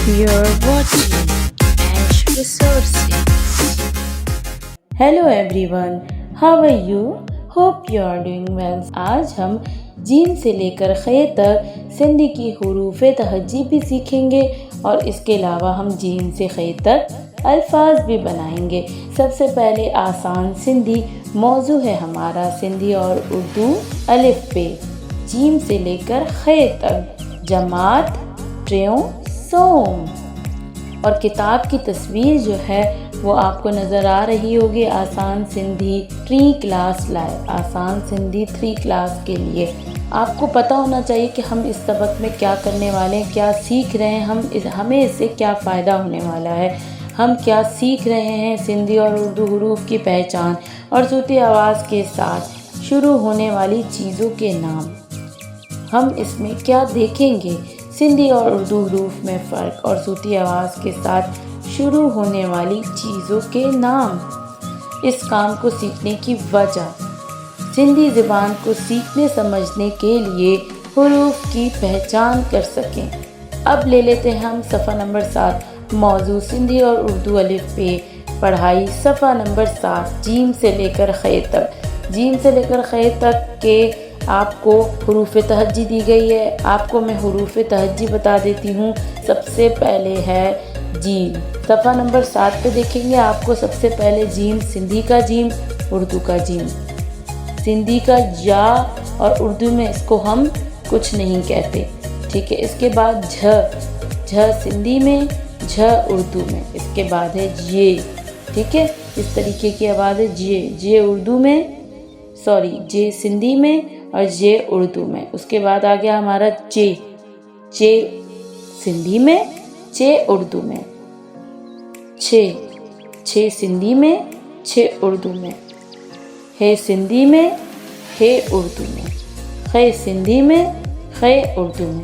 You're watching Ash Resources. Hello everyone, how are you? Hope you are doing well. आज हम gym से लेकर खे तक सिंधी की हुरूफ तहज्जी भी सीखेंगे और इसके अलावा हम जीम से खे तक अल्फाज भी बनाएंगे। सबसे पहले आसान सिंधी मौजू है हमारा सिंधी और उर्दू अलिफ पे। जीम से लेकर खे तक जमात ट्रेयों सोम। और किताब की तस्वीर जो है वो आपको नज़र आ रही होगी। आसान सिंधी 3 क्लास लाए, आसान सिंधी 3 क्लास के लिए आपको पता होना चाहिए कि हम इस सबक में क्या करने वाले हैं, क्या सीख रहे हैं, हमें इससे क्या फ़ायदा होने वाला है, हम क्या सीख रहे हैं। सिंधी और उर्दू हुरूफ की पहचान और सूती आवाज़ के साथ शुरू होने वाली चीज़ों के नाम। हम इसमें क्या देखेंगे, सिंधी और उर्दू हुरूफ में फ़र्क और सूती आवाज़ के साथ शुरू होने वाली चीज़ों के नाम। इस काम को सीखने की वजह, सिंधी ज़बान को सीखने समझने के लिए हुरूफ की पहचान कर सकें। अब ले लेते हैं हम सफ़ा नंबर 7 मौजू सिंधी और उर्दू अलिफ पे पढ़ाई। सफ़ा नंबर 7 जीम से लेकर खे तक। जीम से लेकर खे तक के आपको हुरूफ तहज्जी दी गई है। आपको मैं हुरूफ तहज्जी बता देती हूँ। सबसे पहले है जीम। सफ़ा नंबर 7 पे देखेंगे आपको सबसे पहले जीम, सिंधी का जीम, उर्दू का जीम। सिंधी का जा और उर्दू में इसको हम कुछ नहीं कहते, ठीक है। इसके बाद झ सिंधी में, झ उर्दू में। इसके बाद है जे, ठीक है। इस तरीके की आवाज़ है जे उर्दू में, सॉरी जे सिंधी में और जे उर्दू में। उसके बाद आ गया हमारा चे सिंधी में, चे उर्दू में। छे सिंधी में, छे उर्दू में। है सिंधी में, है उर्दू में। खे सिंधी में, खे उर्दू में।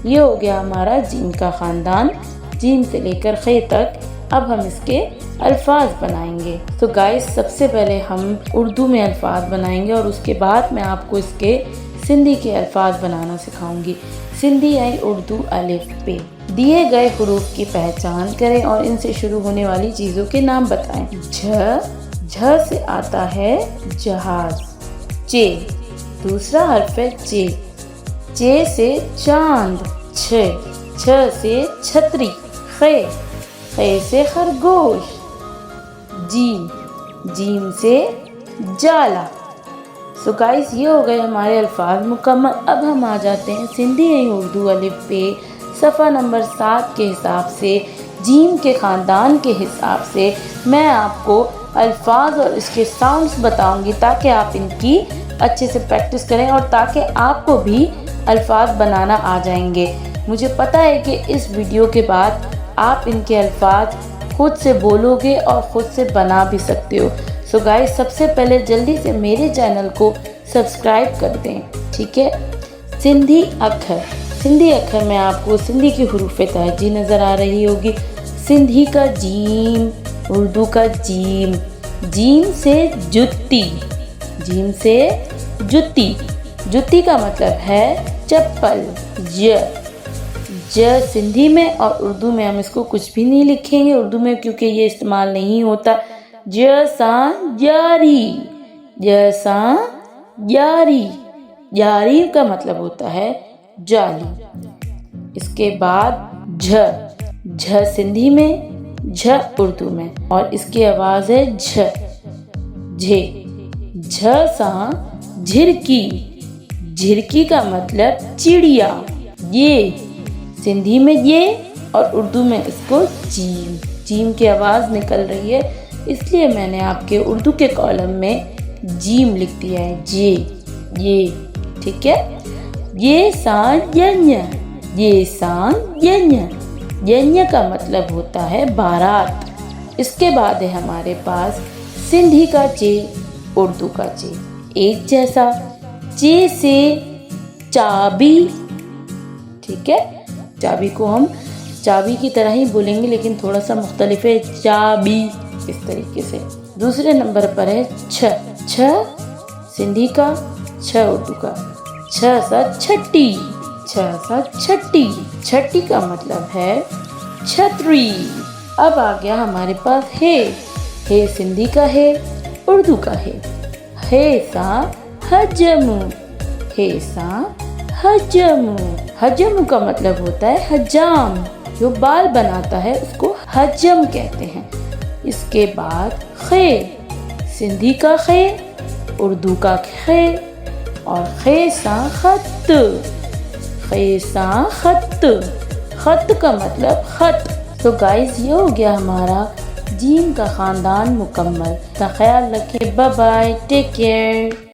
ये हो गया हमारा जीम का ख़ानदान, जीम से लेकर खे तक। अब हम इसके अल्फाज बनाएंगे। तो गाइस, सबसे पहले हम उर्दू में अल्फाज बनाएंगे और उसके बाद मैं आपको इसके सिंधी के अल्फाज बनाना सिखाऊंगी। सिंधी यानी उर्दू अलिफ पे। दिए गए हुरूफ की पहचान करें और इनसे शुरू होने वाली चीज़ों के नाम बताएं। झ से आता है जहाज। चे, दूसरा हर्फ है चे से चांद। छ से छतरी। खे से खरगोश। जीम से जाला। सो गाइस, ये हो गए हमारे अल्फाज मुकम्मल। अब हम आ जाते हैं सिंधी या उर्दू अलिफ पे। सफ़ा नंबर 7 के हिसाब से, जीम के ख़ानदान के हिसाब से मैं आपको अल्फाज और इसके साउंड्स बताऊंगी ताकि आप इनकी अच्छे से प्रैक्टिस करें और ताकि आपको भी अल्फाज बनाना आ जाएंगे। मुझे पता है कि इस वीडियो के बाद आप इनके अल्फाज खुद से बोलोगे और ख़ुद से बना भी सकते हो। सो गाइस, सबसे पहले जल्दी से मेरे चैनल को सब्सक्राइब कर दें, ठीक है। सिंधी अक्षर में आपको सिंधी की हुरूफ तहज्जी नज़र आ रही होगी। सिंधी का जीम, उर्दू का जीम। जीम से जुत्ती। जुत्ती का मतलब है चप्पल। ज सिंधी में और उर्दू में हम इसको कुछ भी नहीं लिखेंगे उर्दू में, क्योंकि ये इस्तेमाल नहीं होता। जारी का मतलब होता है जाली। इसके बाद झ सिंधी में, झ उर्दू में और इसकी आवाज़ है झ सा झिरकी का मतलब चिड़िया। ये सिंधी में ये और उर्दू में इसको जीम की आवाज़ निकल रही है, इसलिए मैंने आपके उर्दू के कॉलम में जीम लिख दिया है। ये ठीक है। ये यन्य का मतलब होता है बारात। इसके बाद है हमारे पास सिंधी का चे, उर्दू का चे, एक जैसा। चे से चाबी, ठीक है। चाबी को हम चाबी की तरह ही बोलेंगे लेकिन थोड़ा सा मुख्तलिफ है, चाबी, इस तरीके से। दूसरे नंबर पर है छ सिंधी का, छ उर्दू का। छ सा छठी। छठी का मतलब है چھتری. اب آ گیا ہمارے پاس ہے سندھی کا ہے، اردو کا ہے سا حجم. ہے سا حجم. حجم کا مطلب ہوتا ہے حجام، جو بال بناتا ہے اس کو حجم کہتے ہیں. اس کے بعد خے، سندھی کا خے، اردو کا خے اور خے سا خط. خے سا خط. خط کا مطلب خط. تو گائز یہ ہو گیا ہمارا جیم کا خاندان مکمل. اپنا خیال رکھیں. Bye bye. Take care.